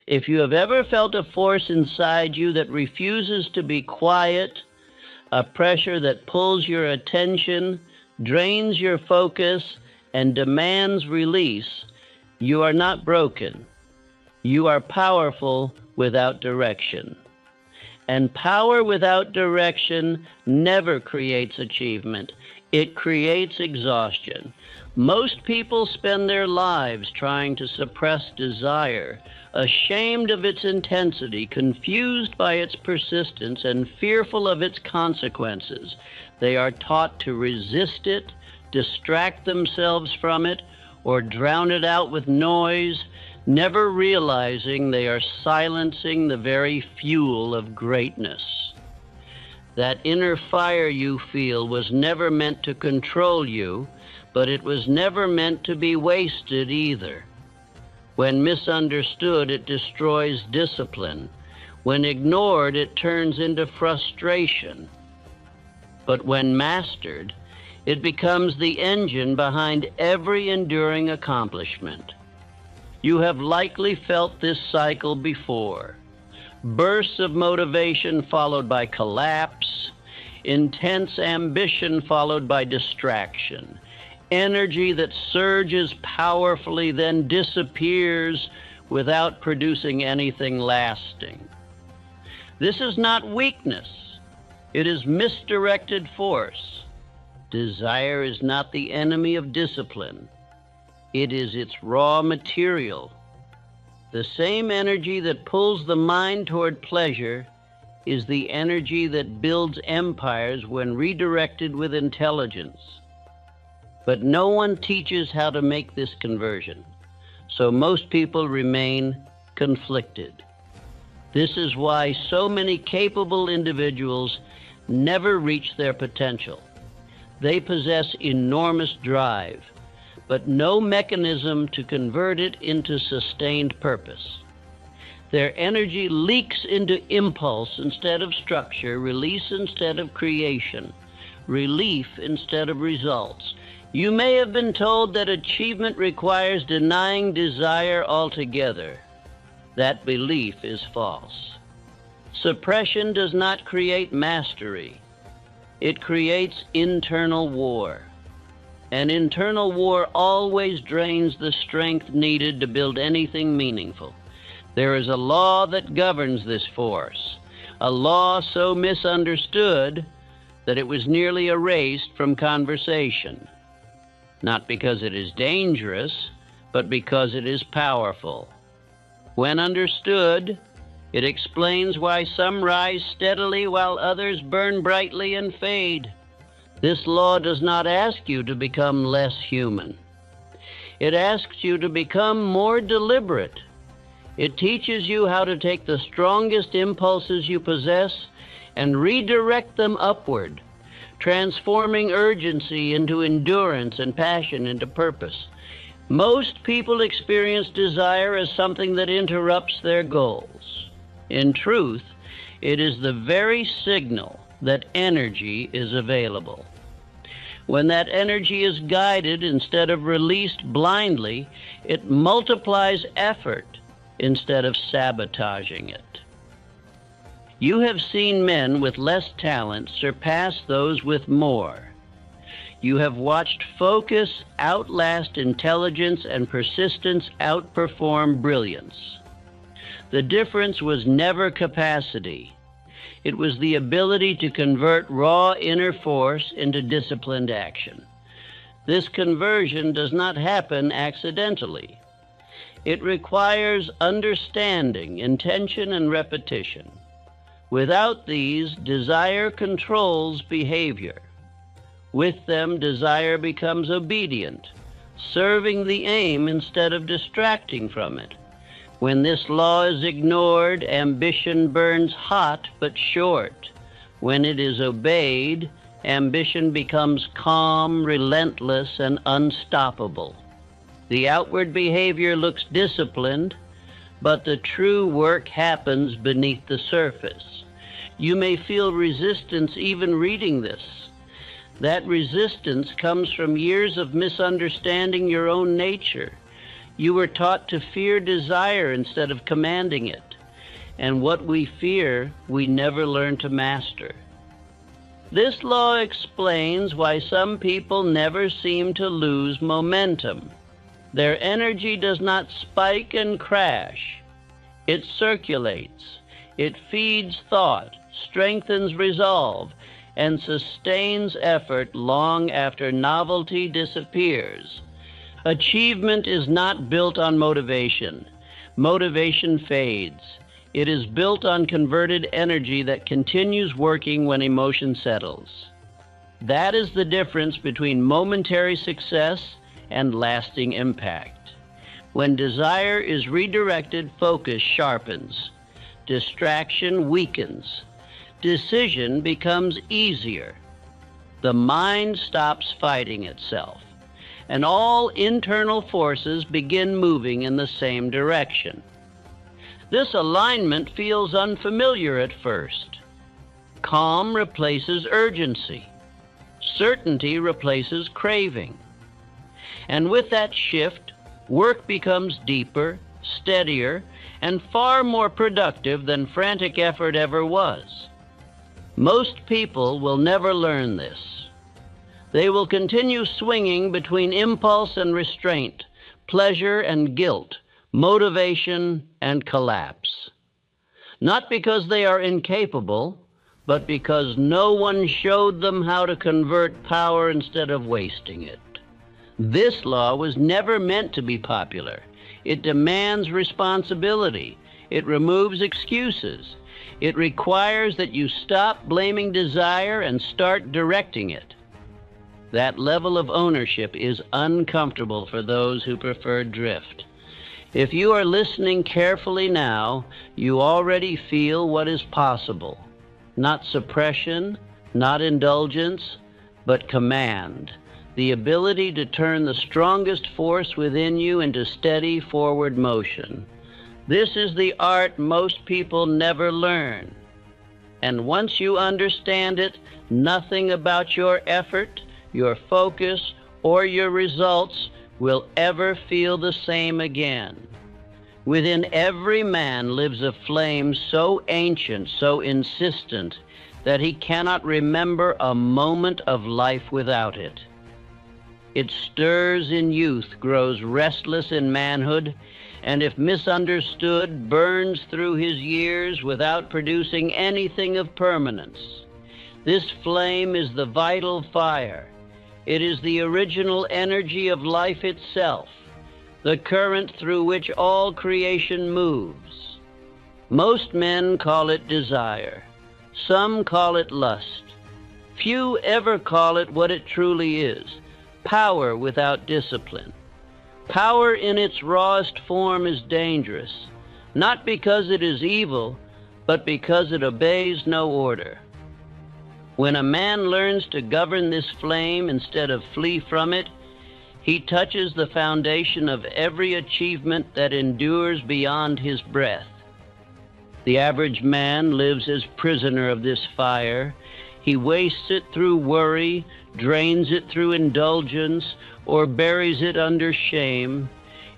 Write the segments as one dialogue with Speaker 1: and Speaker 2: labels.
Speaker 1: If you have ever felt a force inside you that refuses to be quiet, a pressure that pulls your attention, drains your focus, and demands release, you are not broken. You are powerful without direction. And power without direction never creates achievement. It creates exhaustion. Most people spend their lives trying to suppress desire, ashamed of its intensity, confused by its persistence, and fearful of its consequences. They are taught to resist it, distract themselves from it, or drown it out with noise, never realizing they are silencing the very fuel of greatness. That inner fire you feel was never meant to control you, but it was never meant to be wasted either. When misunderstood, it destroys discipline. When ignored, it turns into frustration. But when mastered, it becomes the engine behind every enduring accomplishment. You have likely felt this cycle before. Bursts of motivation followed by collapse, intense ambition followed by distraction, energy that surges powerfully then disappears without producing anything lasting. This is not weakness. It is misdirected force. Desire is not the enemy of discipline. It is its raw material. The same energy that pulls the mind toward pleasure is the energy that builds empires when redirected with intelligence. But no one teaches how to make this conversion, so most people remain conflicted. This is why so many capable individuals never reach their potential. They possess enormous drive, but no mechanism to convert it into sustained purpose. Their energy leaks into impulse instead of structure, release instead of creation, relief instead of results. You may have been told that achievement requires denying desire altogether. That belief is false. Suppression does not create mastery. It creates internal war. An internal war always drains the strength needed to build anything meaningful. There is a law that governs this force, a law so misunderstood that it was nearly erased from conversation. Not because it is dangerous, but because it is powerful. When understood, it explains why some rise steadily while others burn brightly and fade. This law does not ask you to become less human. It asks you to become more deliberate. It teaches you how to take the strongest impulses you possess and redirect them upward, transforming urgency into endurance and passion into purpose. Most people experience desire as something that interrupts their goals. In truth, it is the very signal that energy is available. When that energy is guided instead of released blindly, it multiplies effort instead of sabotaging it. You have seen men with less talent surpass those with more. You have watched focus outlast intelligence and persistence outperform brilliance. The difference was never capacity. It was the ability to convert raw inner force into disciplined action. This conversion does not happen accidentally. It requires understanding, intention, and repetition. Without these, desire controls behavior. With them, desire becomes obedient, serving the aim instead of distracting from it. When this law is ignored, ambition burns hot but short. When it is obeyed, ambition becomes calm, relentless, and unstoppable. The outward behavior looks disciplined, but the true work happens beneath the surface. You may feel resistance even reading this. That resistance comes from years of misunderstanding your own nature. You were taught to fear desire instead of commanding it. And what we fear, we never learn to master. This law explains why some people never seem to lose momentum. Their energy does not spike and crash. It circulates. It feeds thought, strengthens resolve, and sustains effort long after novelty disappears. Achievement is not built on motivation. Motivation fades. It is built on converted energy that continues working when emotion settles. That is the difference between momentary success and lasting impact. When desire is redirected, focus sharpens. Distraction weakens. Decision becomes easier. The mind stops fighting itself, and all internal forces begin moving in the same direction. This alignment feels unfamiliar at first. Calm replaces urgency. Certainty replaces craving. And with that shift, work becomes deeper, steadier, and far more productive than frantic effort ever was. Most people will never learn this. They will continue swinging between impulse and restraint, pleasure and guilt, motivation and collapse. Not because they are incapable, but because no one showed them how to convert power instead of wasting it. This law was never meant to be popular. It demands responsibility. It removes excuses. It requires that you stop blaming desire and start directing it. That level of ownership is uncomfortable for those who prefer drift. If you are listening carefully now, you already feel what is possible. Not suppression, not indulgence, but command. The ability to turn the strongest force within you into steady forward motion. This is the art most people never learn. And once you understand it, nothing about your effort, your focus, or your results will ever feel the same again. Within every man lives a flame so ancient, so insistent, that he cannot remember a moment of life without it. It stirs in youth, grows restless in manhood, and if misunderstood, burns through his years without producing anything of permanence. This flame is the vital fire. It is the original energy of life itself, the current through which all creation moves. Most men call it desire. Some call it lust. Few ever call it what it truly is, power without discipline. Power in its rawest form is dangerous, not because it is evil, but because it obeys no order. When a man learns to govern this flame instead of flee from it, he touches the foundation of every achievement that endures beyond his breath. The average man lives as prisoner of this fire. He wastes it through worry, drains it through indulgence, or buries it under shame.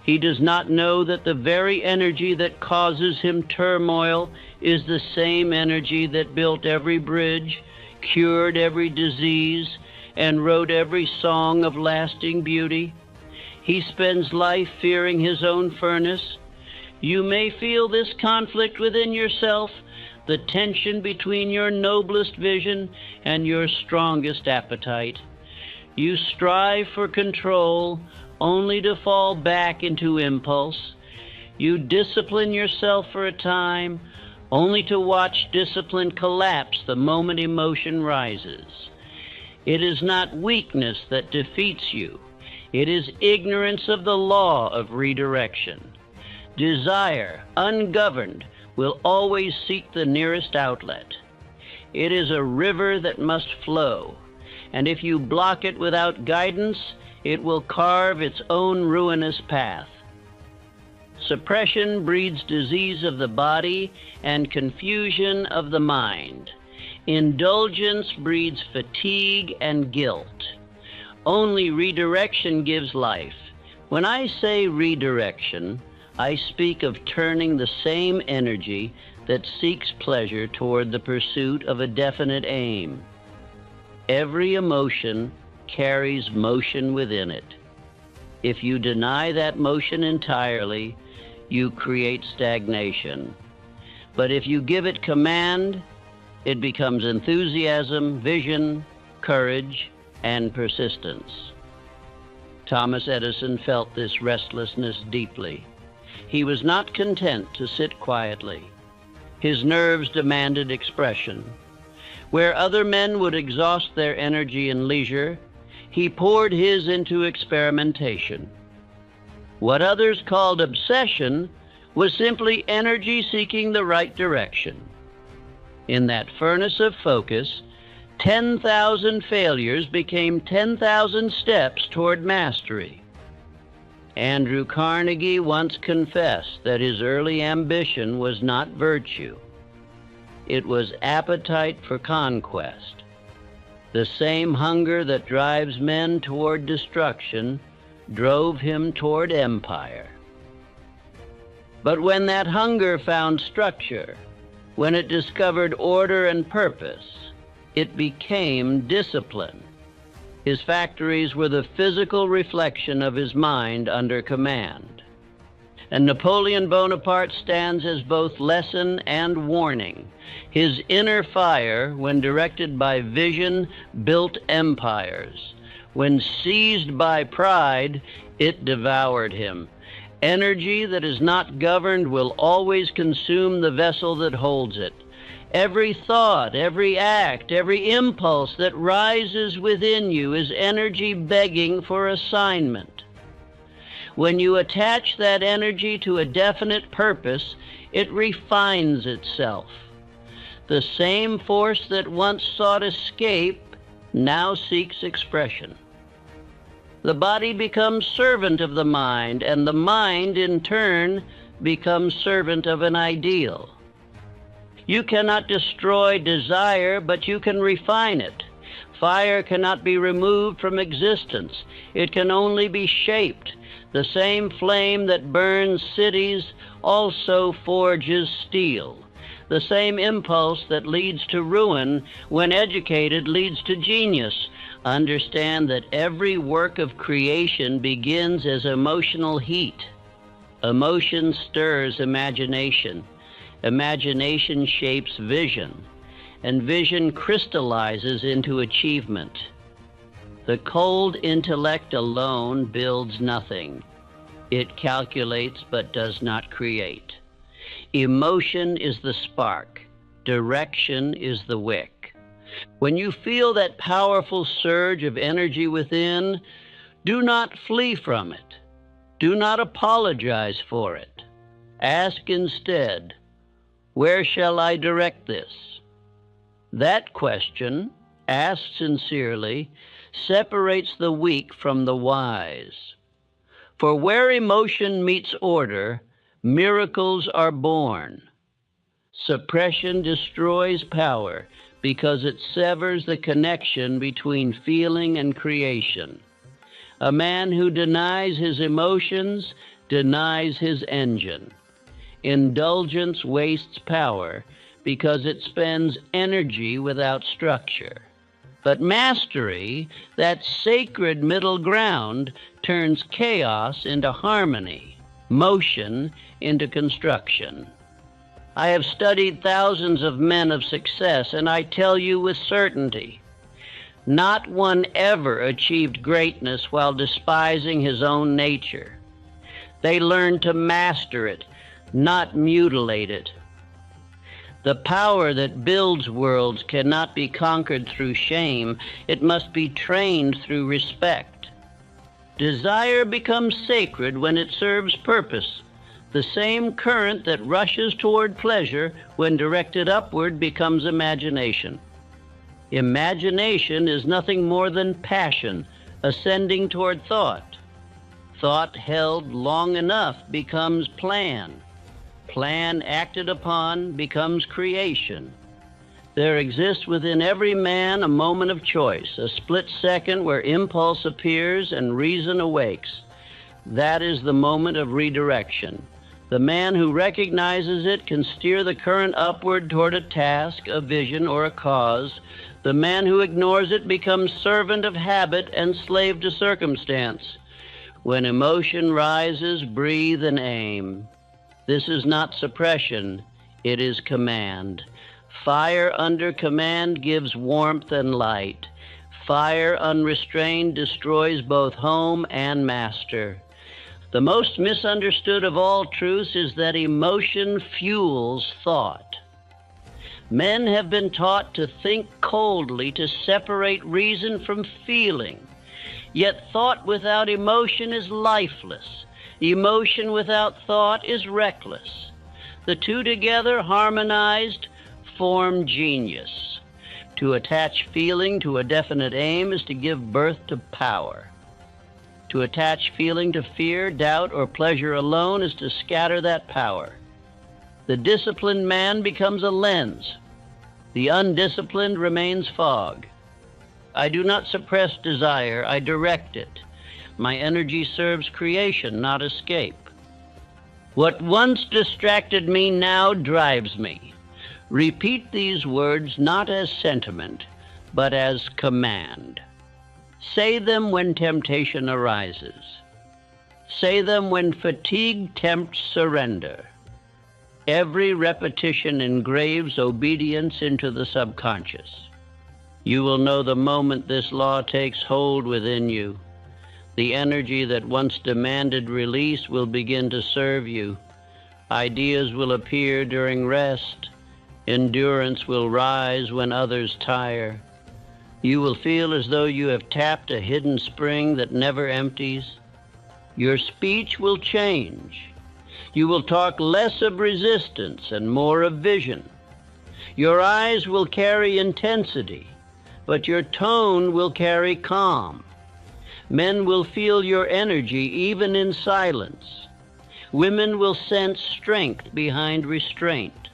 Speaker 1: He does not know that the very energy that causes him turmoil is the same energy that built every bridge, cured every disease, and wrote every song of lasting beauty. He spends life fearing his own furnace. You may feel this conflict within yourself, the tension between your noblest vision and your strongest appetite. You strive for control, only to fall back into impulse. You discipline yourself for a time, only to watch discipline collapse the moment emotion rises. It is not weakness that defeats you. It is ignorance of the law of redirection. Desire, ungoverned, will always seek the nearest outlet. It is a river that must flow, and if you block it without guidance, it will carve its own ruinous path. Suppression breeds disease of the body and confusion of the mind. Indulgence breeds fatigue and guilt. Only redirection gives life. When I say redirection, I speak of turning the same energy that seeks pleasure toward the pursuit of a definite aim. Every emotion carries motion within it. If you deny that motion entirely, you create stagnation. But if you give it command, it becomes enthusiasm, vision, courage, and persistence. Thomas Edison felt this restlessness deeply. He was not content to sit quietly. His nerves demanded expression. Where other men would exhaust their energy in leisure, he poured his into experimentation. What others called obsession was simply energy seeking the right direction. In that furnace of focus, 10,000 failures became 10,000 steps toward mastery. Andrew Carnegie once confessed that his early ambition was not virtue. It was appetite for conquest. The same hunger that drives men toward destruction drove him toward empire. But when that hunger found structure, when it discovered order and purpose, it became discipline. His factories were the physical reflection of his mind under command. And Napoleon Bonaparte stands as both lesson and warning. His inner fire, when directed by vision, built empires. When seized by pride, it devoured him. Energy that is not governed will always consume the vessel that holds it. Every thought, every act, every impulse that rises within you is energy begging for assignment. When you attach that energy to a definite purpose, it refines itself. The same force that once sought escape now seeks expression. The body becomes servant of the mind, and the mind, in turn, becomes servant of an ideal. You cannot destroy desire, but you can refine it. Fire cannot be removed from existence. It can only be shaped. The same flame that burns cities also forges steel. The same impulse that leads to ruin, when educated, leads to genius. Understand that every work of creation begins as emotional heat. Emotion stirs imagination. Imagination shapes vision, and vision crystallizes into achievement. The cold intellect alone builds nothing. It calculates but does not create. Emotion is the spark. Direction is the wick. When you feel that powerful surge of energy within, do not flee from it. Do not apologize for it. Ask instead, where shall I direct this? That question, asked sincerely, separates the weak from the wise. For where emotion meets order, miracles are born. Suppression destroys power because it severs the connection between feeling and creation. A man who denies his emotions denies his engine. Indulgence wastes power because it spends energy without structure. But mastery, that sacred middle ground, turns chaos into harmony, motion into construction. I have studied thousands of men of success, and I tell you with certainty, not one ever achieved greatness while despising his own nature. They learned to master it, not mutilate it. The power that builds worlds cannot be conquered through shame. It must be trained through respect. Desire becomes sacred when it serves purpose. The same current that rushes toward pleasure, when directed upward, becomes imagination. Imagination is nothing more than passion, ascending toward thought. Thought held long enough becomes plan. Plan acted upon becomes creation. There exists within every man a moment of choice, a split second where impulse appears and reason awakes. That is the moment of redirection. The man who recognizes it can steer the current upward toward a task, a vision, or a cause. The man who ignores it becomes servant of habit and slave to circumstance. When emotion rises, breathe and aim. This is not suppression, it is command. Fire under command gives warmth and light. Fire unrestrained destroys both home and master. The most misunderstood of all truths is that emotion fuels thought. Men have been taught to think coldly, to separate reason from feeling. Yet thought without emotion is lifeless. Emotion without thought is reckless. The two together, harmonized, form genius. To attach feeling to a definite aim is to give birth to power. To attach feeling to fear, doubt, or pleasure alone is to scatter that power. The disciplined man becomes a lens. The undisciplined remains fog. I do not suppress desire, I direct it. My energy serves creation, not escape. What once distracted me now drives me. Repeat these words not as sentiment, but as command. Say them when temptation arises. Say them when fatigue tempts surrender. Every repetition engraves obedience into the subconscious. You will know the moment this law takes hold within you. The energy that once demanded release will begin to serve you. Ideas will appear during rest. Endurance will rise when others tire. You will feel as though you have tapped a hidden spring that never empties. Your speech will change. You will talk less of resistance and more of vision. Your eyes will carry intensity, but your tone will carry calm. Men will feel your energy even in silence. Women will sense strength behind restraint.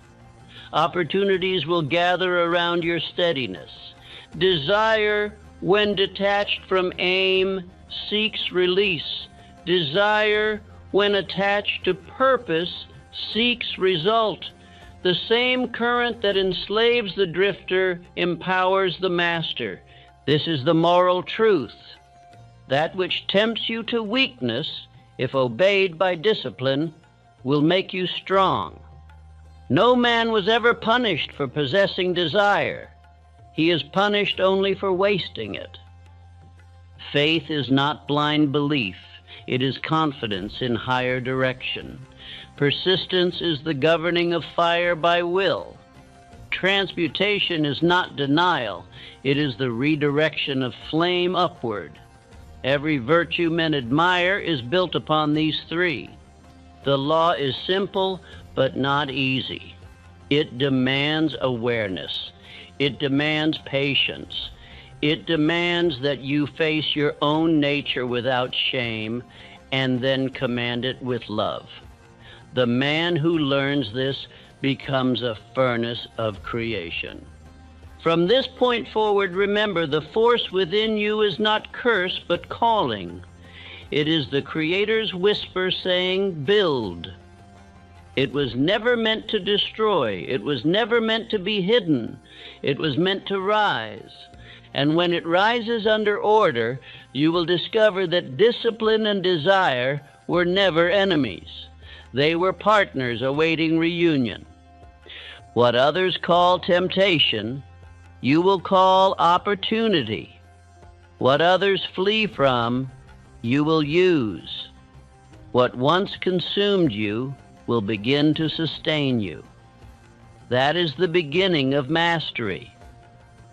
Speaker 1: Opportunities will gather around your steadiness. Desire, when detached from aim, seeks release. Desire, when attached to purpose, seeks result. The same current that enslaves the drifter empowers the master. This is the moral truth. That which tempts you to weakness, if obeyed by discipline, will make you strong. No man was ever punished for possessing desire. He is punished only for wasting it. Faith is not blind belief. It is confidence in higher direction. Persistence is the governing of fire by will. Transmutation is not denial. It is the redirection of flame upward. Every virtue men admire is built upon these three. The law is simple, but not easy. It demands awareness. It demands patience. It demands that you face your own nature without shame and then command it with love. The man who learns this becomes a furnace of creation. From this point forward, remember, the force within you is not curse, but calling. It is the Creator's whisper saying, build. It was never meant to destroy. It was never meant to be hidden. It was meant to rise. And when it rises under order, you will discover that discipline and desire were never enemies. They were partners awaiting reunion. What others call temptation, you will call opportunity. What others flee from, you will use. What once consumed you will begin to sustain you. That is the beginning of mastery.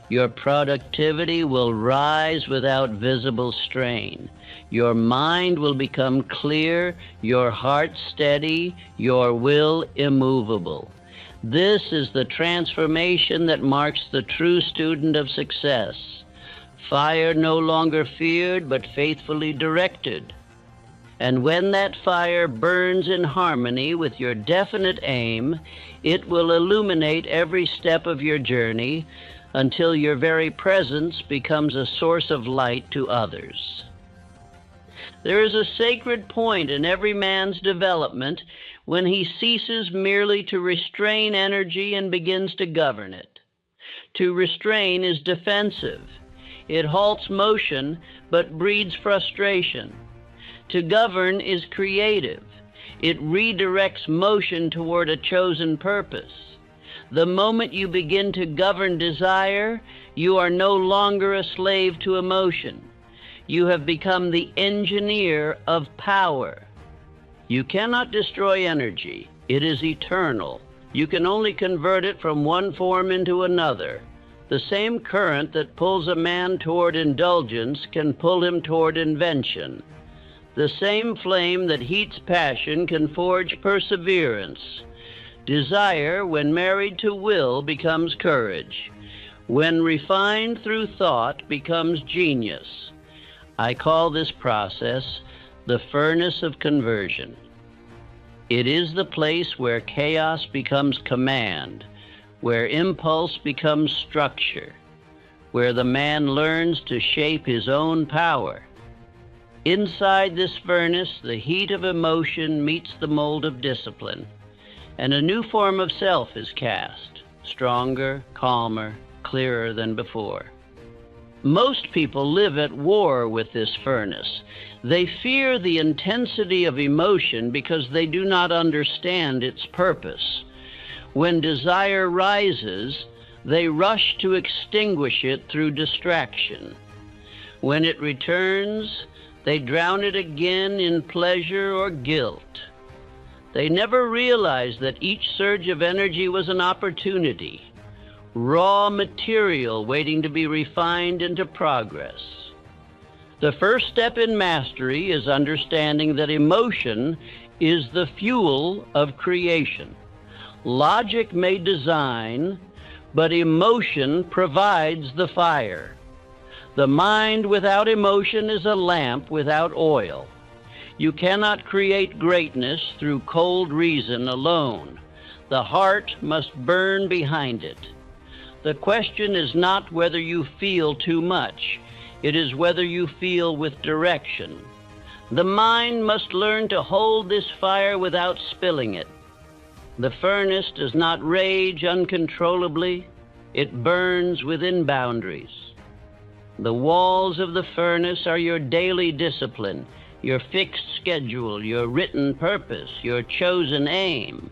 Speaker 1: Your productivity will rise without visible strain. Your mind will become clear, your heart steady, your will immovable. This is the transformation that marks the true student of success. Fire no longer feared, but faithfully directed. And when that fire burns in harmony with your definite aim, it will illuminate every step of your journey until your very presence becomes a source of light to others. There is a sacred point in every man's development when he ceases merely to restrain energy and begins to govern it. To restrain is defensive. It halts motion but breeds frustration. To govern is creative. It redirects motion toward a chosen purpose. The moment you begin to govern desire, you are no longer a slave to emotion. You have become the engineer of power. You cannot destroy energy. It is eternal. You can only convert it from one form into another. The same current that pulls a man toward indulgence can pull him toward invention. The same flame that heats passion can forge perseverance. Desire, when married to will, becomes courage. When refined through thought, becomes genius. I call this process the furnace of conversion. It is the place where chaos becomes command, where impulse becomes structure, where the man learns to shape his own power. Inside this furnace, the heat of emotion meets the mold of discipline, and a new form of self is cast, stronger, calmer, clearer than before. Most people live at war with this furnace. They fear the intensity of emotion because they do not understand its purpose. When desire rises, they rush to extinguish it through distraction. When it returns, they drown it again in pleasure or guilt. They never realize that each surge of energy was an opportunity, raw material waiting to be refined into progress. The first step in mastery is understanding that emotion is the fuel of creation. Logic may design, but emotion provides the fire. The mind without emotion is a lamp without oil. You cannot create greatness through cold reason alone. The heart must burn behind it. The question is not whether you feel too much. It is whether you feel with direction. The mind must learn to hold this fire without spilling it. The furnace does not rage uncontrollably. It burns within boundaries. The walls of the furnace are your daily discipline, your fixed schedule, your written purpose, your chosen aim.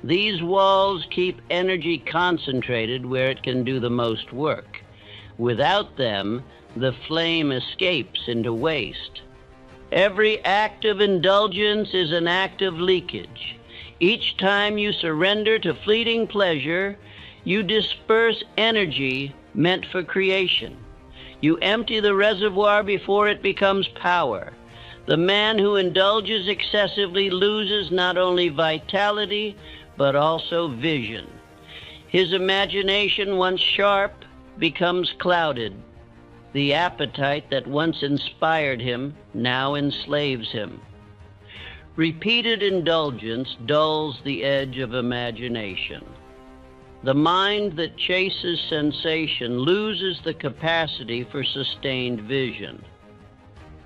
Speaker 1: These walls keep energy concentrated where it can do the most work. Without them, the flame escapes into waste. Every act of indulgence is an act of leakage. Each time you surrender to fleeting pleasure, you disperse energy meant for creation. You empty the reservoir before it becomes power. The man who indulges excessively loses not only vitality, but also vision. His imagination, once sharp, becomes clouded. The appetite that once inspired him now enslaves him. Repeated indulgence dulls the edge of imagination. The mind that chases sensation loses the capacity for sustained vision.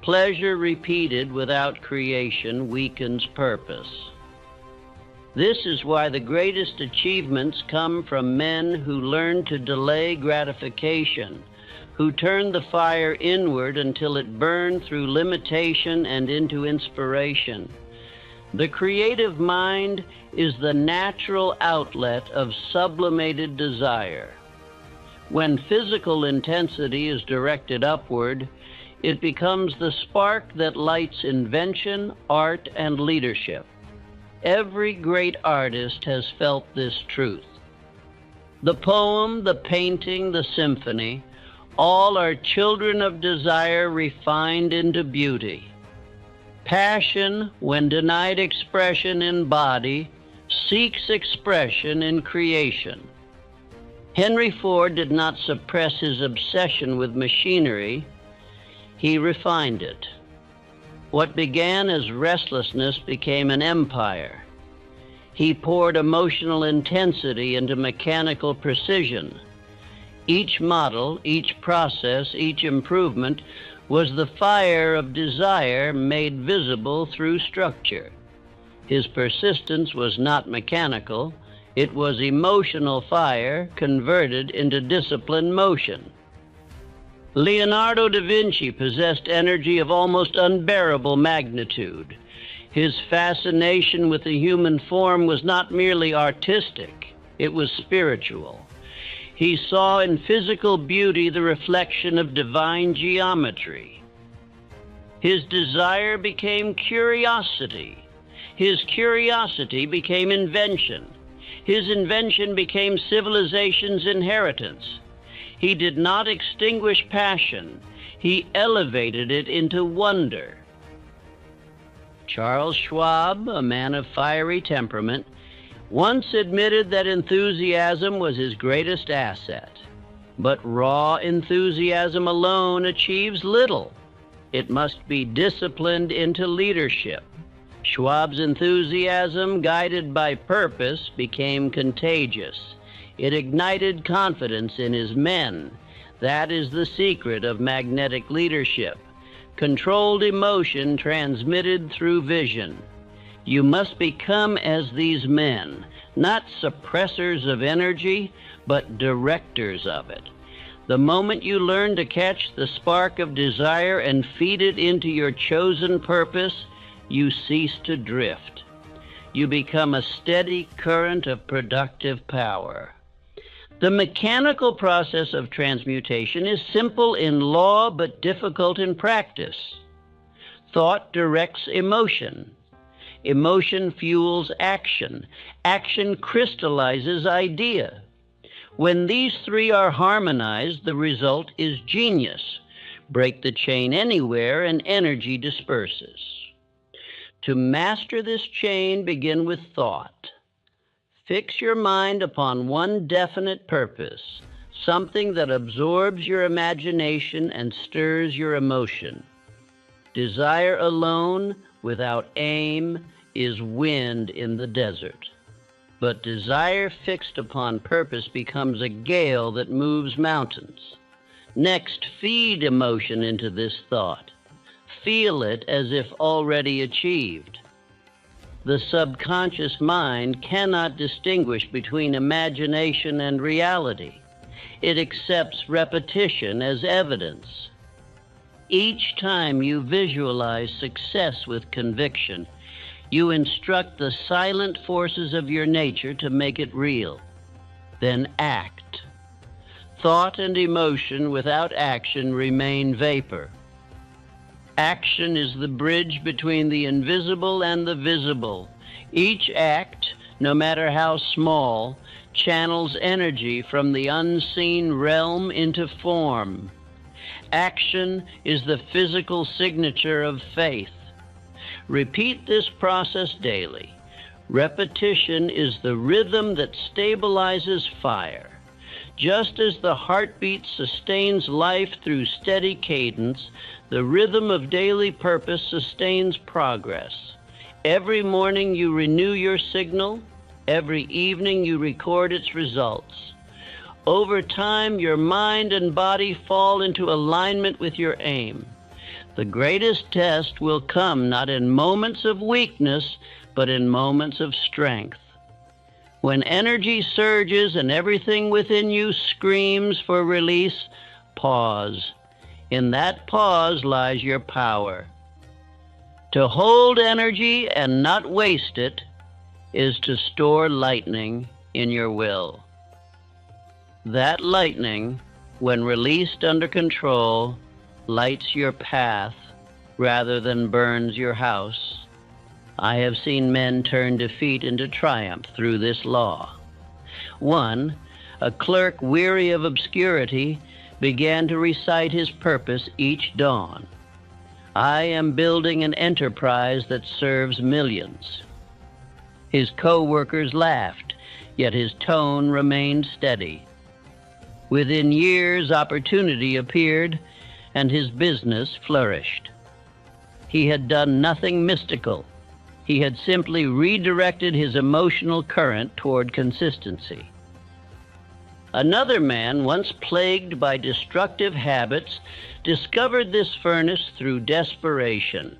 Speaker 1: Pleasure repeated without creation weakens purpose. This is why the greatest achievements come from men who learn to delay gratification, who turn the fire inward until it burned through limitation and into inspiration. The creative mind is the natural outlet of sublimated desire. When physical intensity is directed upward, it becomes the spark that lights invention, art, and leadership. Every great artist has felt this truth. The poem, the painting, the symphony, all are children of desire refined into beauty. Passion, when denied expression in body, seeks expression in creation. Henry Ford did not suppress his obsession with machinery, he refined it. What began as restlessness became an empire. He poured emotional intensity into mechanical precision. Each model, each process, each improvement was the fire of desire made visible through structure. His persistence was not mechanical, it was emotional fire converted into disciplined motion. Leonardo da Vinci possessed energy of almost unbearable magnitude. His fascination with the human form was not merely artistic, it was spiritual. He saw in physical beauty the reflection of divine geometry. His desire became curiosity. His curiosity became invention. His invention became civilization's inheritance. He did not extinguish passion. He elevated it into wonder. Charles Schwab, a man of fiery temperament, once admitted that enthusiasm was his greatest asset. But raw enthusiasm alone achieves little. It must be disciplined into leadership. Schwab's enthusiasm, guided by purpose, became contagious. It ignited confidence in his men. That is the secret of magnetic leadership. Controlled emotion transmitted through vision. You must become as these men, not suppressors of energy, but directors of it. The moment you learn to catch the spark of desire and feed it into your chosen purpose, you cease to drift. You become a steady current of productive power. The mechanical process of transmutation is simple in law but difficult in practice. Thought directs emotion. Emotion fuels action. Action crystallizes idea. When these three are harmonized, the result is genius. Break the chain anywhere and energy disperses. To master this chain, begin with thought. Fix your mind upon one definite purpose, something that absorbs your imagination and stirs your emotion. Desire alone, without aim, is wind in the desert. But desire fixed upon purpose becomes a gale that moves mountains. Next, feed emotion into this thought. Feel it as if already achieved. The subconscious mind cannot distinguish between imagination and reality. It accepts repetition as evidence. Each time you visualize success with conviction, you instruct the silent forces of your nature to make it real. Then act. Thought and emotion without action remain vapor. Action is the bridge between the invisible and the visible. Each act, no matter how small, channels energy from the unseen realm into form. Action is the physical signature of faith. Repeat this process daily. Repetition is the rhythm that stabilizes fire. Just as the heartbeat sustains life through steady cadence, the rhythm of daily purpose sustains progress. Every morning you renew your signal. Every evening you record its results. Over time, your mind and body fall into alignment with your aim. The greatest test will come not in moments of weakness, but in moments of strength. When energy surges and everything within you screams for release, pause. In that pause lies your power. To hold energy and not waste it is to store lightning in your will. That lightning, when released under control, lights your path rather than burns your house. I have seen men turn defeat into triumph through this law. One, a clerk weary of obscurity, began to recite his purpose each dawn. I am building an enterprise that serves millions. His co-workers laughed, yet his tone remained steady. Within years, opportunity appeared, and his business flourished. He had done nothing mystical. He had simply redirected his emotional current toward consistency. Another man, once plagued by destructive habits, discovered this furnace through desperation.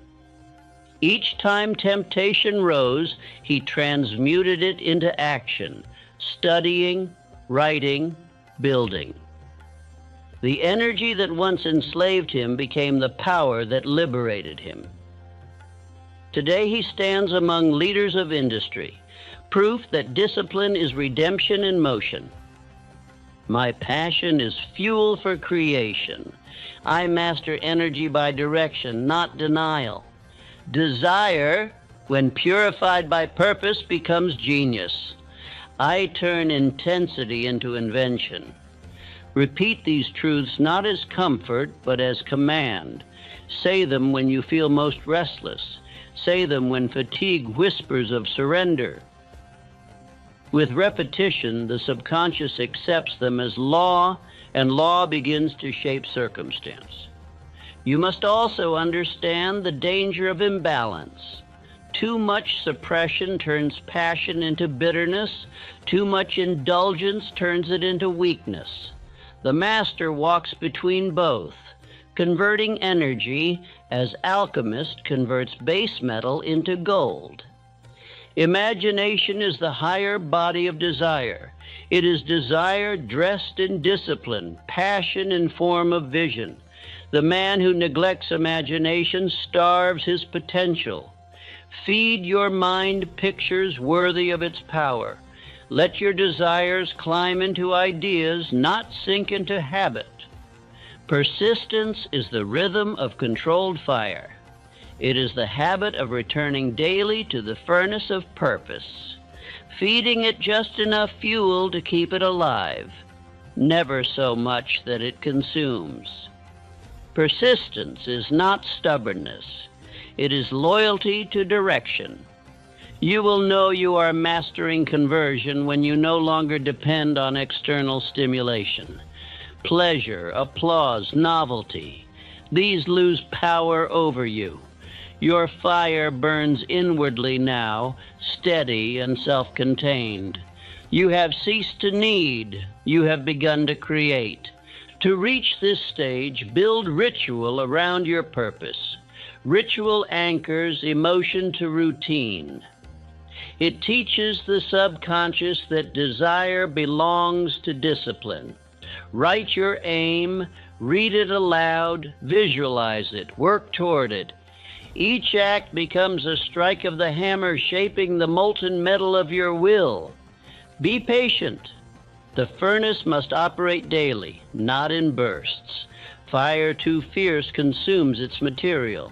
Speaker 1: Each time temptation rose, he transmuted it into action, studying, writing, building. The energy that once enslaved him became the power that liberated him. Today he stands among leaders of industry, proof that discipline is redemption in motion. My passion is fuel for creation. I master energy by direction, not denial. Desire, when purified by purpose, becomes genius. I turn intensity into invention. Repeat these truths not as comfort, but as command. Say them when you feel most restless. Say them when fatigue whispers of surrender. With repetition, the subconscious accepts them as law, and law begins to shape circumstance. You must also understand the danger of imbalance. Too much suppression turns passion into bitterness. Too much indulgence turns it into weakness. The master walks between both, converting energy as alchemist converts base metal into gold. Imagination is the higher body of desire. It is desire dressed in discipline, passion in form of vision. The man who neglects imagination starves his potential. Feed your mind pictures worthy of its power. Let your desires climb into ideas, not sink into habit. Persistence is the rhythm of controlled fire. It is the habit of returning daily to the furnace of purpose, feeding it just enough fuel to keep it alive, never so much that it consumes. Persistence is not stubbornness. It is loyalty to direction. You will know you are mastering conversion when you no longer depend on external stimulation. Pleasure, applause, novelty, these lose power over you. Your fire burns inwardly now, steady and self-contained. You have ceased to need, you have begun to create. To reach this stage, build ritual around your purpose. Ritual anchors emotion to routine. It teaches the subconscious that desire belongs to discipline. Write your aim, read it aloud, visualize it, work toward it. Each act becomes a strike of the hammer shaping the molten metal of your will. Be patient. The furnace must operate daily, not in bursts. Fire too fierce consumes its material.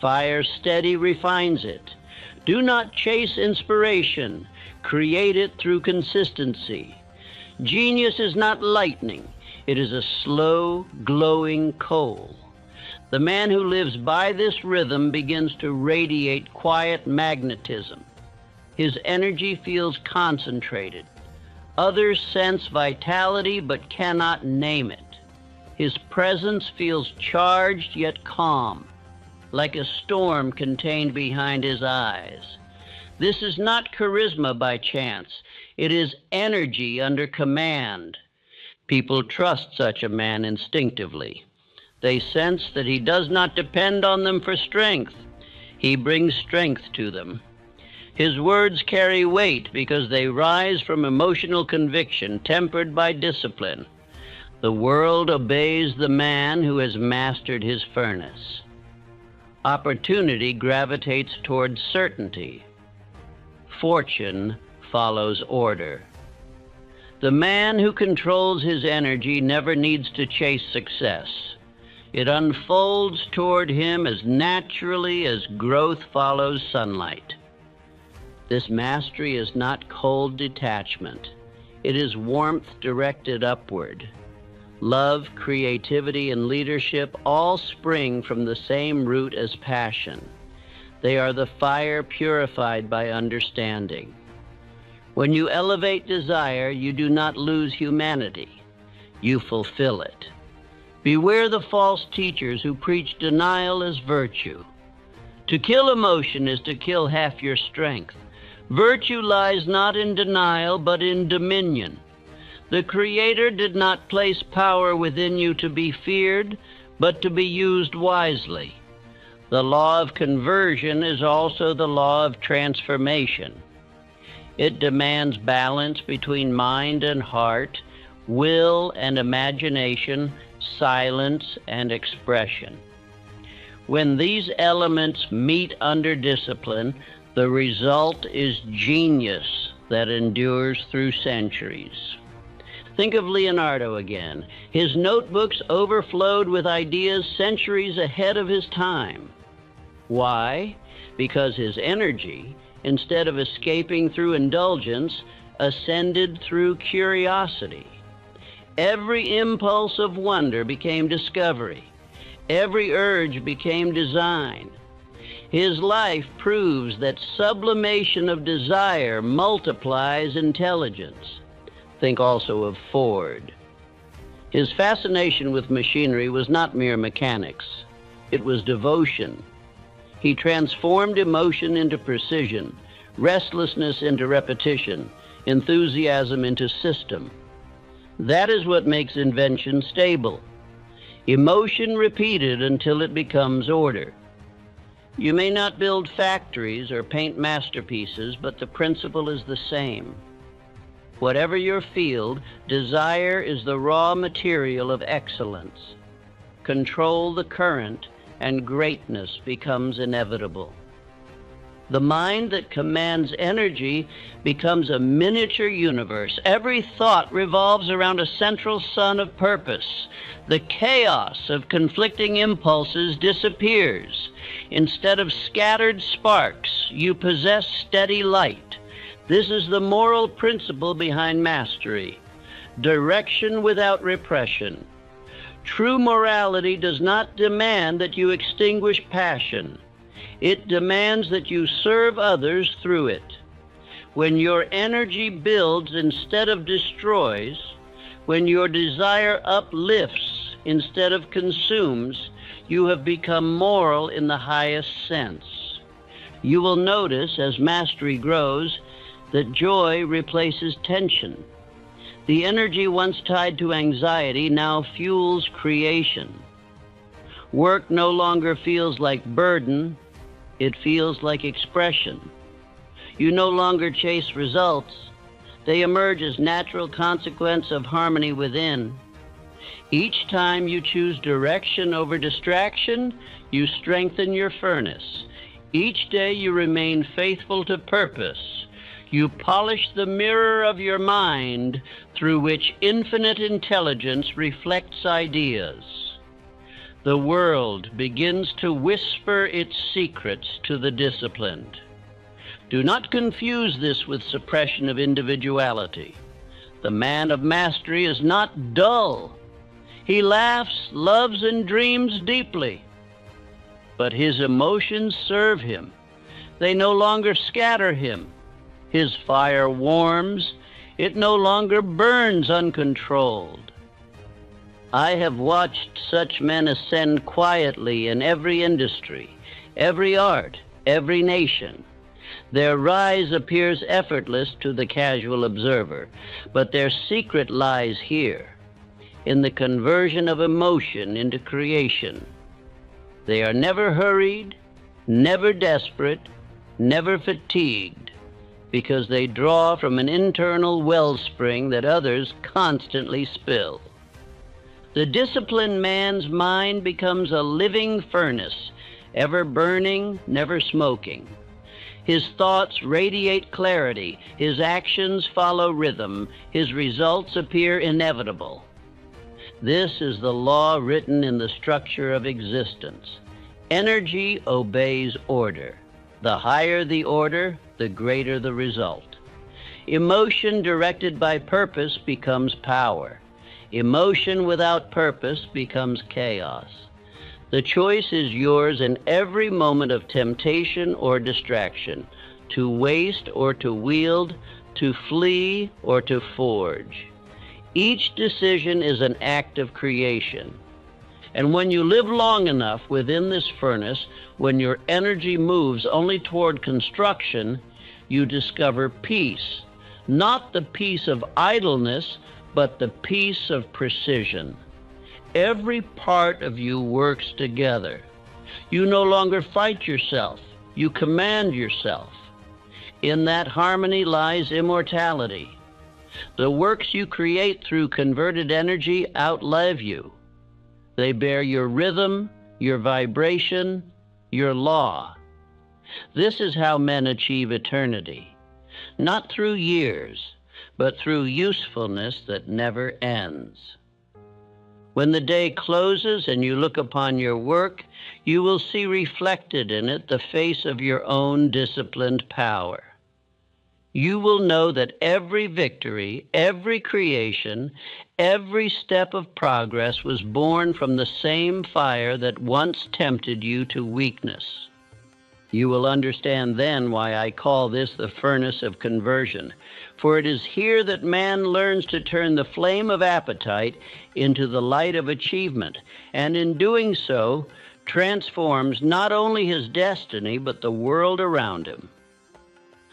Speaker 1: Fire steady refines it. Do not chase inspiration. Create it through consistency. Genius is not lightning. It is a slow, glowing coal. The man who lives by this rhythm begins to radiate quiet magnetism. His energy feels concentrated. Others sense vitality but cannot name it. His presence feels charged yet calm, like a storm contained behind his eyes. This is not charisma by chance. It is energy under command. People trust such a man instinctively. They sense that he does not depend on them for strength. He brings strength to them. His words carry weight because they rise from emotional conviction, tempered by discipline. The world obeys the man who has mastered his furnace. Opportunity gravitates towards certainty. Fortune follows order. The man who controls his energy never needs to chase success. It unfolds toward him as naturally as growth follows sunlight. This mastery is not cold detachment. It is warmth directed upward. Love, creativity, and leadership all spring from the same root as passion. They are the fire purified by understanding. When you elevate desire, you do not lose humanity. You fulfill it. Beware the false teachers who preach denial as virtue. To kill emotion is to kill half your strength. Virtue lies not in denial, but in dominion. The Creator did not place power within you to be feared, but to be used wisely. The law of conversion is also the law of transformation. It demands balance between mind and heart, will and imagination, silence and expression. When these elements meet under discipline, the result is genius that endures through centuries. Think of Leonardo again. His notebooks overflowed with ideas centuries ahead of his time. Why? Because his energy, instead of escaping through indulgence, ascended through curiosity. Every impulse of wonder became discovery. Every urge became design. His life proves that sublimation of desire multiplies intelligence. Think also of Ford. His fascination with machinery was not mere mechanics. It was devotion. He transformed emotion into precision, restlessness into repetition, enthusiasm into system. That is what makes invention stable. Emotion repeated until it becomes order. You may not build factories or paint masterpieces, but the principle is the same. Whatever your field, desire is the raw material of excellence. Control the current, and greatness becomes inevitable. The mind that commands energy becomes a miniature universe. Every thought revolves around a central sun of purpose. The chaos of conflicting impulses disappears. Instead of scattered sparks, you possess steady light. This is the moral principle behind mastery. Direction without repression. True morality does not demand that you extinguish passion. It demands that you serve others through it. When your energy builds instead of destroys, when your desire uplifts instead of consumes, you have become moral in the highest sense. You will notice, as mastery grows, that joy replaces tension. The energy once tied to anxiety now fuels creation. Work no longer feels like burden, it feels like expression. You no longer chase results, they emerge as natural consequence of harmony within. Each time you choose direction over distraction, you strengthen your furnace. Each day you remain faithful to purpose. You polish the mirror of your mind through which infinite intelligence reflects ideas. The world begins to whisper its secrets to the disciplined. Do not confuse this with suppression of individuality. The man of mastery is not dull. He laughs, loves, and dreams deeply. But his emotions serve him. They no longer scatter him. His fire warms. It no longer burns uncontrolled. I have watched such men ascend quietly in every industry, every art, every nation. Their rise appears effortless to the casual observer, but their secret lies here, in the conversion of emotion into creation. They are never hurried, never desperate, never fatigued, because they draw from an internal wellspring that others constantly spill. The disciplined man's mind becomes a living furnace, ever burning, never smoking. His thoughts radiate clarity, his actions follow rhythm, his results appear inevitable. This is the law written in the structure of existence. Energy obeys order. The higher the order, the greater the result. Emotion directed by purpose becomes power. Emotion without purpose becomes chaos. The choice is yours in every moment of temptation or distraction, to waste or to wield, to flee or to forge. Each decision is an act of creation. And when you live long enough within this furnace, when your energy moves only toward construction, you discover peace. Not the peace of idleness, but the peace of precision. Every part of you works together. You no longer fight yourself. You command yourself. In that harmony lies immortality. The works you create through converted energy outlive you. They bear your rhythm, your vibration, your law. This is how men achieve eternity, not through years, but through usefulness that never ends. When the day closes and you look upon your work, you will see reflected in it the face of your own disciplined power. You will know that every victory, every creation, every step of progress was born from the same fire that once tempted you to weakness. You will understand then why I call this the furnace of conversion, for it is here that man learns to turn the flame of appetite into the light of achievement, and in doing so, transforms not only his destiny, but the world around him.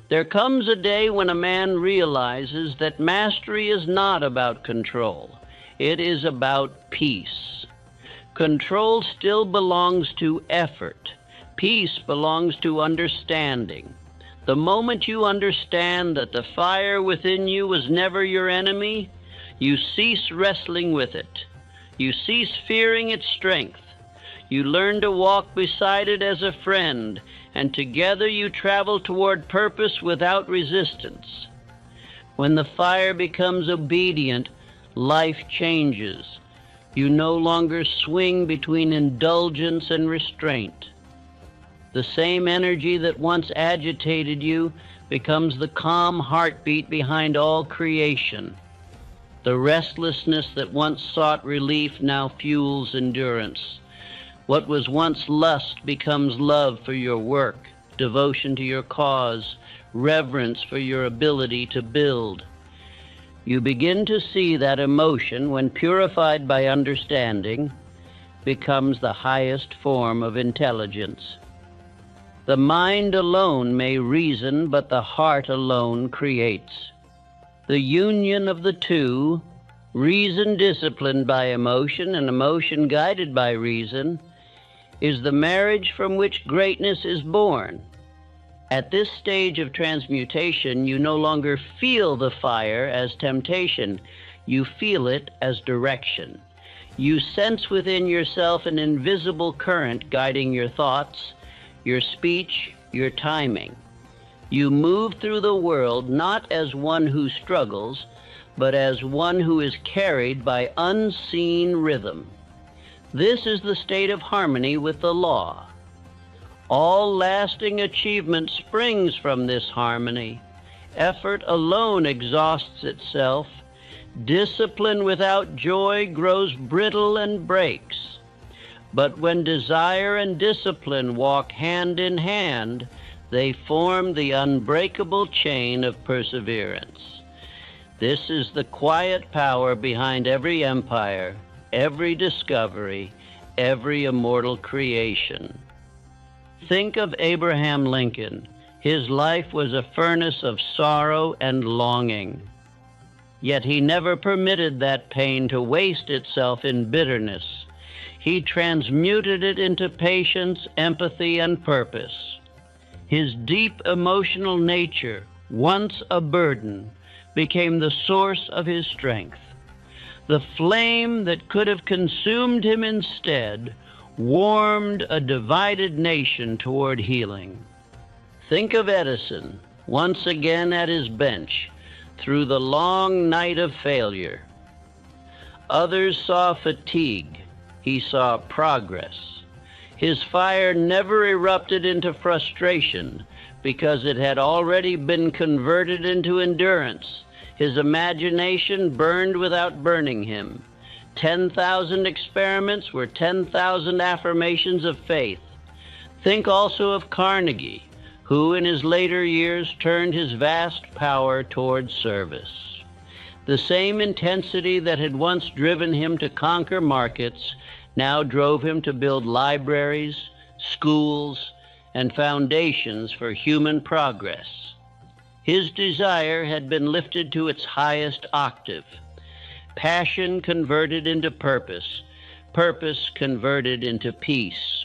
Speaker 1: There comes a day when a man realizes that mastery is not about control. It is about peace. Control still belongs to effort. Peace belongs to understanding. The moment you understand that the fire within you was never your enemy, you cease wrestling with it. You cease fearing its strength. You learn to walk beside it as a friend, and together you travel toward purpose without resistance. When the fire becomes obedient, life changes. You no longer swing between indulgence and restraint. The same energy that once agitated you becomes the calm heartbeat behind all creation. The restlessness that once sought relief now fuels endurance. What was once lust becomes love for your work, devotion to your cause, reverence for your ability to build. You begin to see that emotion, when purified by understanding, becomes the highest form of intelligence. The mind alone may reason, but the heart alone creates. The union of the two, reason disciplined by emotion and emotion guided by reason, is the marriage from which greatness is born. At this stage of transmutation, you no longer feel the fire as temptation. You feel it as direction. You sense within yourself an invisible current guiding your thoughts, your speech, your timing. You move through the world not as one who struggles, but as one who is carried by unseen rhythm. This is the state of harmony with the law. All lasting achievement springs from this harmony. Effort alone exhausts itself. Discipline without joy grows brittle and breaks. But when desire and discipline walk hand in hand, they form the unbreakable chain of perseverance. This is the quiet power behind every empire, every discovery, every immortal creation. Think of Abraham Lincoln. His life was a furnace of sorrow and longing. Yet he never permitted that pain to waste itself in bitterness. He transmuted it into patience, empathy, and purpose. His deep emotional nature, once a burden, became the source of his strength. The flame that could have consumed him instead warmed a divided nation toward healing. Think of Edison, once again at his bench, through the long night of failure. Others saw fatigue. He saw progress. His fire never erupted into frustration because it had already been converted into endurance. His imagination burned without burning him. 10,000 experiments were 10,000 affirmations of faith. Think also of Carnegie, who in his later years turned his vast power toward service. The same intensity that had once driven him to conquer markets now drove him to build libraries, schools, and foundations for human progress. His desire had been lifted to its highest octave. passion converted into purpose, purpose converted into peace.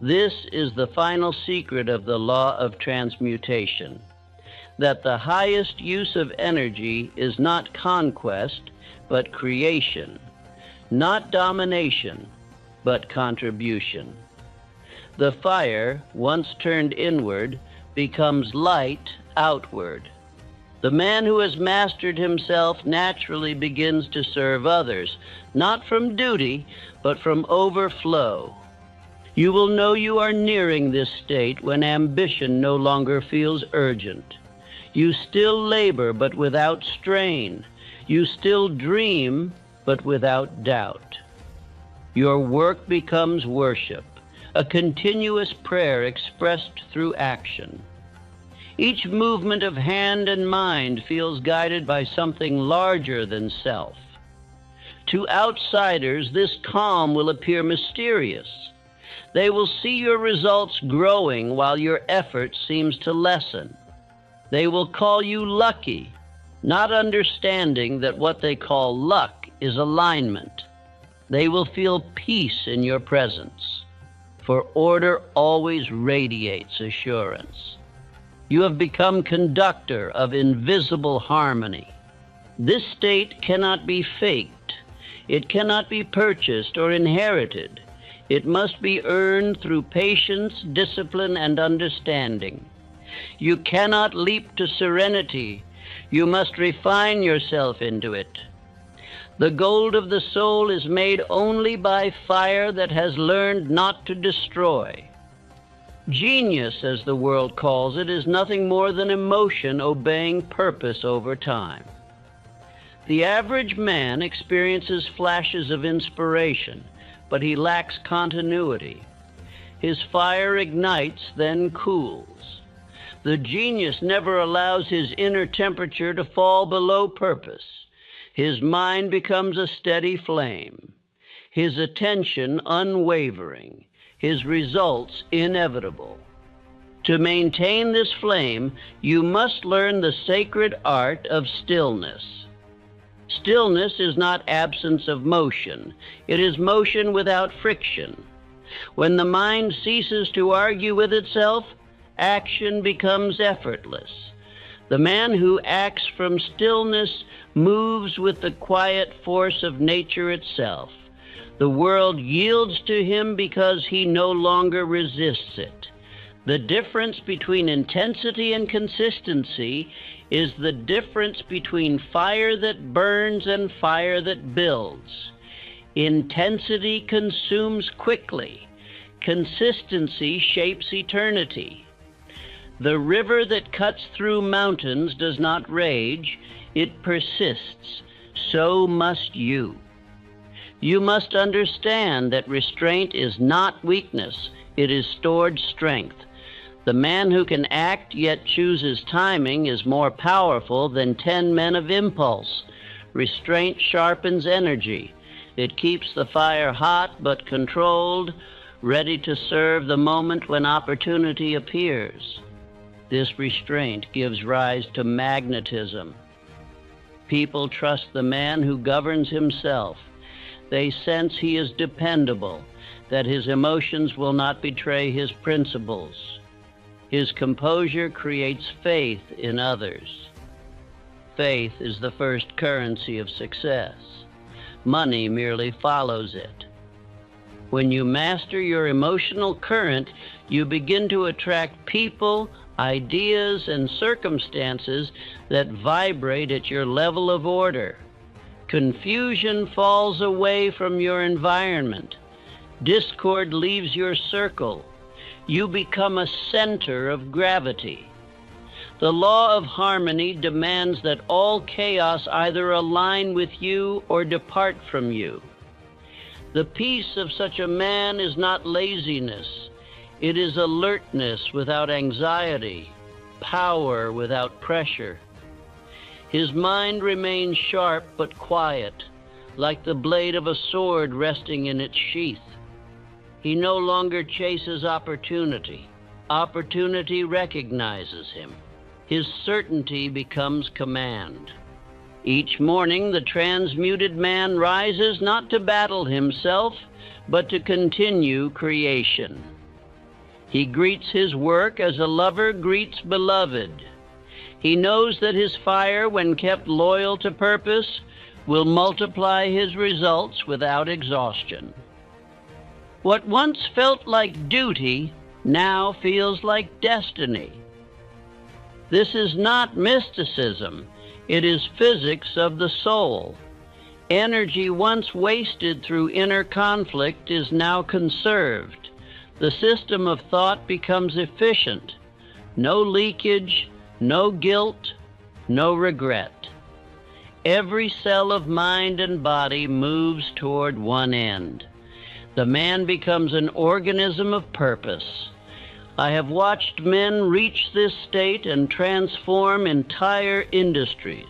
Speaker 1: This is the final secret of the law of transmutation, that the highest use of energy is not conquest, but creation, not domination, but contribution. The fire, once turned inward, becomes light outward. The man who has mastered himself naturally begins to serve others, not from duty, but from overflow. You will know you are nearing this state when ambition no longer feels urgent. You still labor, but without strain. You still dream, but without doubt. Your work becomes worship, a continuous prayer expressed through action. Each movement of hand and mind feels guided by something larger than self. To outsiders, this calm will appear mysterious. They will see your results growing while your effort seems to lessen. They will call you lucky, not understanding that what they call luck is alignment. They will feel peace in your presence, for order always radiates assurance. You have become conductor of invisible harmony. This state cannot be faked. It cannot be purchased or inherited. It must be earned through patience, discipline, and understanding. You cannot leap to serenity. You must refine yourself into it. The gold of the soul is made only by fire that has learned not to destroy. Genius, as the world calls it, is nothing more than emotion obeying purpose over time. The average man experiences flashes of inspiration, but he lacks continuity. His fire ignites, then cools. The genius never allows his inner temperature to fall below purpose. His mind becomes a steady flame, his attention unwavering, his results inevitable. To maintain this flame, you must learn the sacred art of stillness. Stillness is not absence of motion. It is motion without friction. When the mind ceases to argue with itself, action becomes effortless. The man who acts from stillness moves with the quiet force of nature itself. The world yields to him because he no longer resists it. The difference between intensity and consistency is the difference between fire that burns and fire that builds. Intensity consumes quickly. Consistency shapes eternity. The river that cuts through mountains does not rage, it persists. So must you. You must understand that restraint is not weakness, it is stored strength. The man who can act yet chooses timing is more powerful than 10 men of impulse. Restraint sharpens energy. It keeps the fire hot but controlled, ready to serve the moment when opportunity appears. This restraint gives rise to magnetism. People trust the man who governs himself. They sense he is dependable, that his emotions will not betray his principles. His composure creates faith in others. Faith is the first currency of success. Money merely follows it. When you master your emotional current, you begin to attract people, ideas, and circumstances that vibrate at your level of order. Confusion falls away from your environment. Discord leaves your circle. You become a center of gravity. The law of harmony demands that all chaos either align with you or depart from you. The peace of such a man is not laziness. It is alertness without anxiety, power without pressure. His mind remains sharp but quiet, like the blade of a sword resting in its sheath. He no longer chases opportunity. Opportunity recognizes him. His certainty becomes command. Each morning the transmuted man rises not to battle himself, but to continue creation. He greets his work as a lover greets beloved. He knows that his fire, when kept loyal to purpose, will multiply his results without exhaustion. What once felt like duty now feels like destiny. This is not mysticism. It is physics of the soul. Energy once wasted through inner conflict is now conserved. The system of thought becomes efficient. No leakage, no guilt, no regret. Every cell of mind and body moves toward one end. The man becomes an organism of purpose. I have watched men reach this state and transform entire industries.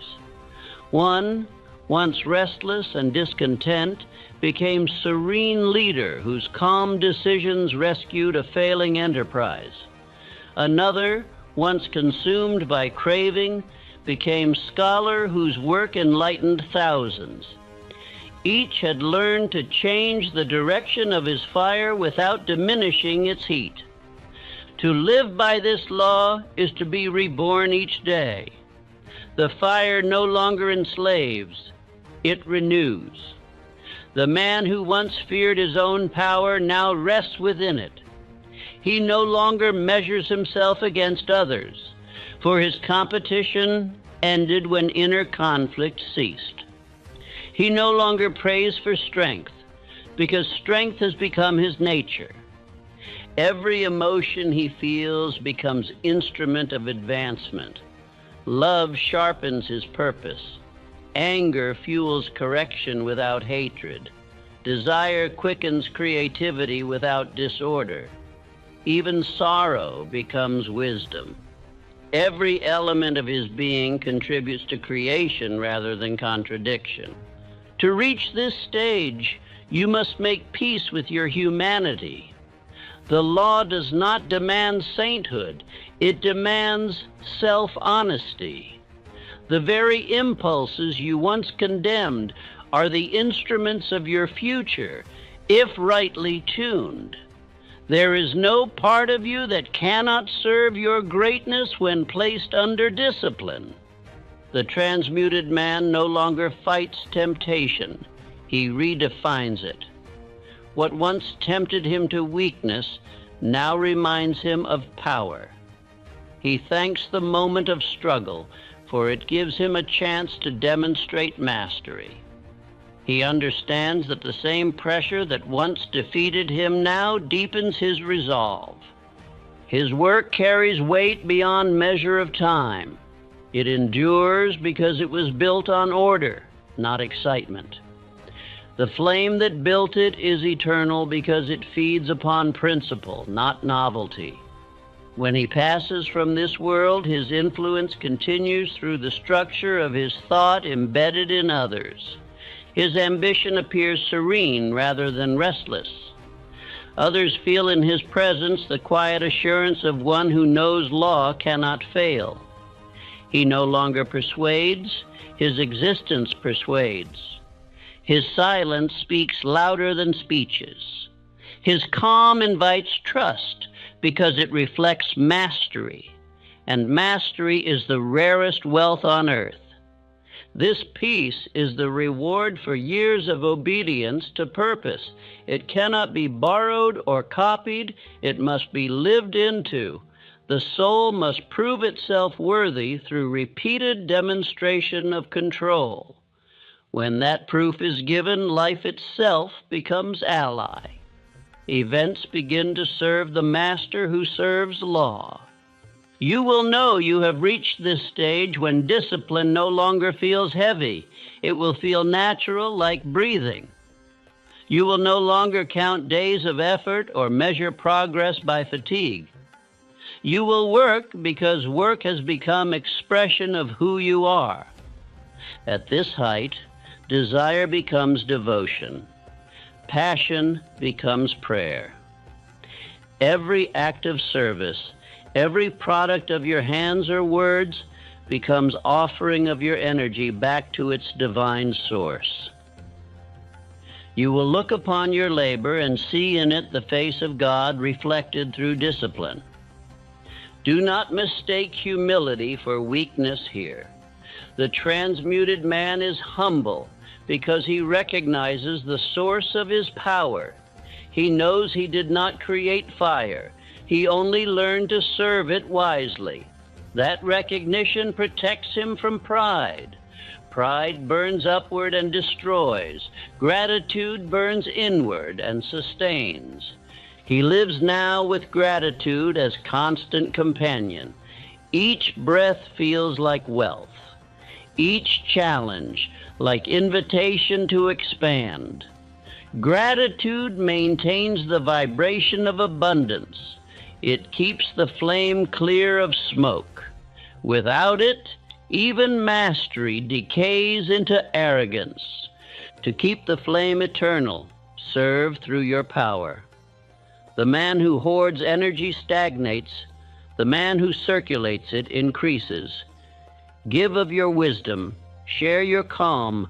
Speaker 1: One, once restless and discontent, became serene leader whose calm decisions rescued a failing enterprise. Another, once consumed by craving, became scholar whose work enlightened thousands. Each had learned to change the direction of his fire without diminishing its heat. To live by this law is to be reborn each day. The fire no longer enslaves, it renews. The man who once feared his own power now rests within it. He no longer measures himself against others, for his competition ended when inner conflict ceased. He no longer prays for strength, because strength has become his nature. Every emotion he feels becomes instrument of advancement. Love sharpens his purpose. Anger fuels correction without hatred. Desire quickens creativity without disorder. Even sorrow becomes wisdom. Every element of his being contributes to creation rather than contradiction. To reach this stage, you must make peace with your humanity. The law does not demand sainthood. It demands self-honesty. The very impulses you once condemned are the instruments of your future, if rightly tuned. There is no part of you that cannot serve your greatness when placed under discipline. The transmuted man no longer fights temptation. He redefines it. What once tempted him to weakness now reminds him of power. He thanks the moment of struggle, for it gives him a chance to demonstrate mastery. He understands that the same pressure that once defeated him now deepens his resolve. His work carries weight beyond measure of time. It endures because it was built on order, not excitement. The flame that built it is eternal because it feeds upon principle, not novelty. When he passes from this world, his influence continues through the structure of his thought embedded in others. His ambition appears serene rather than restless. Others feel in his presence the quiet assurance of one who knows law cannot fail. He no longer persuades, his existence persuades. His silence speaks louder than speeches. His calm invites trust because it reflects mastery, and mastery is the rarest wealth on earth. This peace is the reward for years of obedience to purpose. It cannot be borrowed or copied. It must be lived into. The soul must prove itself worthy through repeated demonstration of control. When that proof is given, life itself becomes ally. Events begin to serve the master who serves law. You will know you have reached this stage when discipline no longer feels heavy. It will feel natural, like breathing. You will no longer count days of effort or measure progress by fatigue. You will work because work has become expression of who you are. At this height, desire becomes devotion. Passion becomes prayer. Every act of service, every product of your hands or words becomes offering of your energy back to its divine source. You will look upon your labor and see in it the face of God reflected through discipline. Do not mistake humility for weakness here. The transmuted man is humble because he recognizes the source of his power. He knows he did not create fire. He only learned to serve it wisely. That recognition protects him from pride. Pride burns upward and destroys. Gratitude burns inward and sustains. He lives now with gratitude as constant companion. Each breath feels like wealth. Each challenge like invitation to expand. Gratitude maintains the vibration of abundance. It keeps the flame clear of smoke. Without it, even mastery decays into arrogance. To keep the flame eternal, serve through your power. The man who hoards energy stagnates. The man who circulates it increases. Give of your wisdom, share your calm,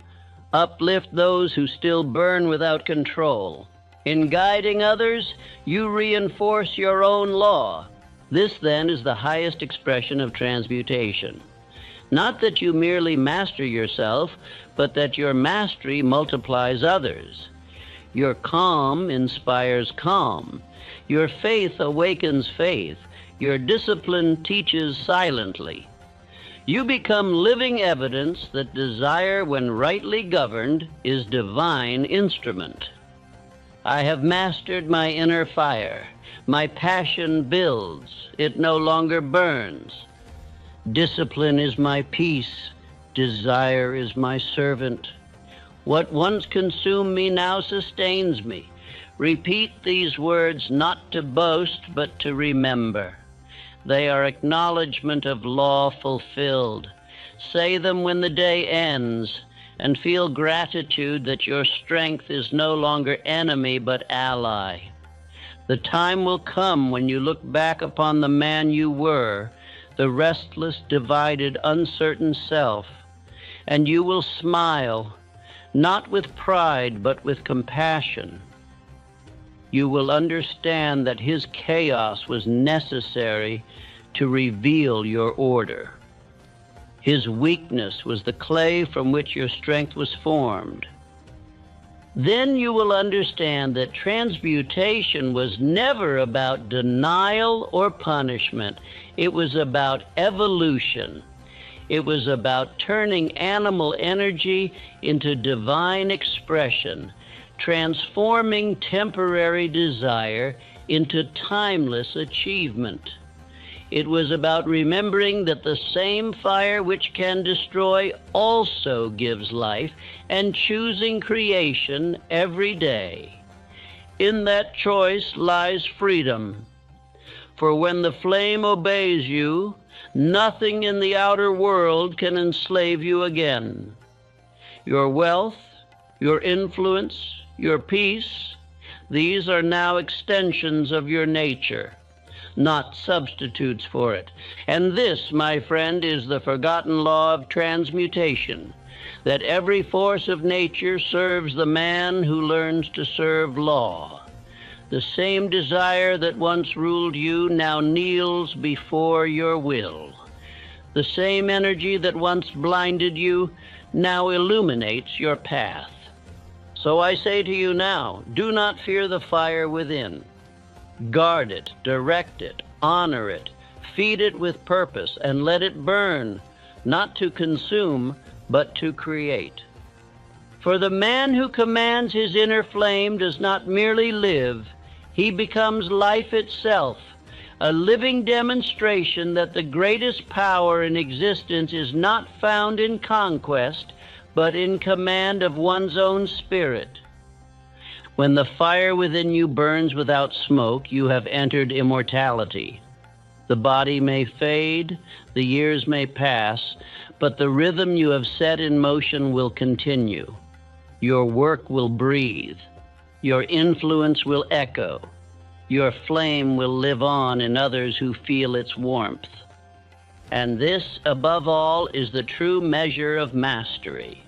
Speaker 1: uplift those who still burn without control. In guiding others, you reinforce your own law. This, then, is the highest expression of transmutation. Not that you merely master yourself, but that your mastery multiplies others. Your calm inspires calm. Your faith awakens faith. Your discipline teaches silently. You become living evidence that desire, when rightly governed, is divine instrument. I have mastered my inner fire. My passion builds. It no longer burns. Discipline is my peace. Desire is my servant. What once consumed me now sustains me. Repeat these words not to boast, but to remember. They are acknowledgement of law fulfilled. Say them when the day ends, and feel gratitude that your strength is no longer enemy but ally. The time will come when you look back upon the man you were, the restless, divided, uncertain self, and you will smile, not with pride but with compassion. You will understand that his chaos was necessary to reveal your order. His weakness was the clay from which your strength was formed. Then you will understand that transmutation was never about denial or punishment. It was about evolution. It was about turning animal energy into divine expression, transforming temporary desire into timeless achievement. It was about remembering that the same fire which can destroy also gives life, and choosing creation every day. In that choice lies freedom. For when the flame obeys you, nothing in the outer world can enslave you again. Your wealth, your influence, your peace, these are now extensions of your nature, not substitutes for it. And this, my friend, is the forgotten law of transmutation, that every force of nature serves the man who learns to serve law. The same desire that once ruled you now kneels before your will. The same energy that once blinded you now illuminates your path. So I say to you now, do not fear the fire within. Guard it, direct it, honor it, feed it with purpose, and let it burn, not to consume, but to create. For the man who commands his inner flame does not merely live, he becomes life itself, a living demonstration that the greatest power in existence is not found in conquest, but in command of one's own spirit. When the fire within you burns without smoke, you have entered immortality. The body may fade, the years may pass, but the rhythm you have set in motion will continue. Your work will breathe. Your influence will echo. Your flame will live on in others who feel its warmth. And this, above all, is the true measure of mastery,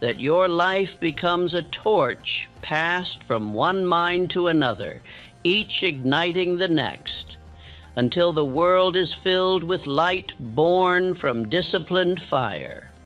Speaker 1: that your life becomes a torch passed from one mind to another, each igniting the next, until the world is filled with light born from disciplined fire.